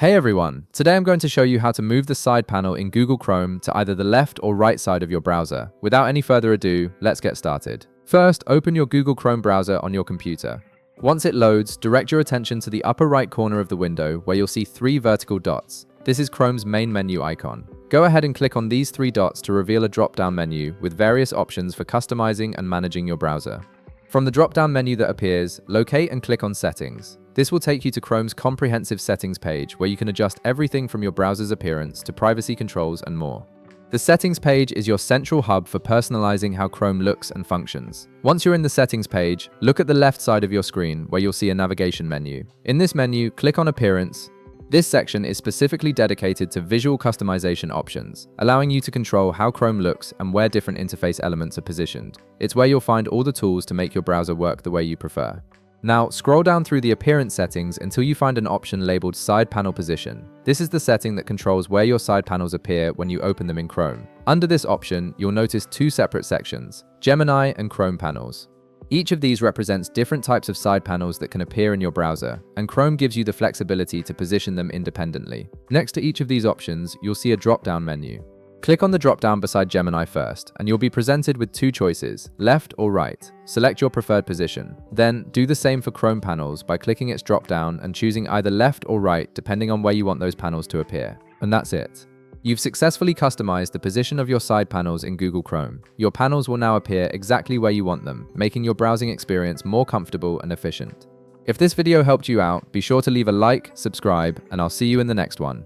Hey everyone, today I'm going to show you how to move the side panel in Google Chrome to either the left or right side of your browser. Without any further ado, let's get started. First, open your Google Chrome browser on your computer. Once it loads, direct your attention to the upper right corner of the window where you'll see 3 vertical dots. This is Chrome's main menu icon. Go ahead and click on these 3 dots to reveal a drop-down menu with various options for customizing and managing your browser. From the drop-down menu that appears, locate and click on Settings. This will take you to Chrome's comprehensive settings page where you can adjust everything from your browser's appearance to privacy controls and more. The settings page is your central hub for personalizing how Chrome looks and functions. Once you're in the settings page, look at the left side of your screen where you'll see a navigation menu. In this menu, click on Appearance. This section is specifically dedicated to visual customization options, allowing you to control how Chrome looks and where different interface elements are positioned. It's where you'll find all the tools to make your browser work the way you prefer. Now, scroll down through the appearance settings until you find an option labeled Side Panel Position. This is the setting that controls where your side panels appear when you open them in Chrome. Under this option, you'll notice 2 separate sections, Gemini and Chrome panels. Each of these represents different types of side panels that can appear in your browser, and Chrome gives you the flexibility to position them independently. Next to each of these options, you'll see a drop-down menu. Click on the drop-down beside Gemini first, and you'll be presented with 2 choices, left or right. Select your preferred position. Then, do the same for Chrome panels by clicking its drop-down and choosing either left or right depending on where you want those panels to appear. And that's it. You've successfully customized the position of your side panels in Google Chrome. Your panels will now appear exactly where you want them, making your browsing experience more comfortable and efficient. If this video helped you out, be sure to leave a like, subscribe, and I'll see you in the next one.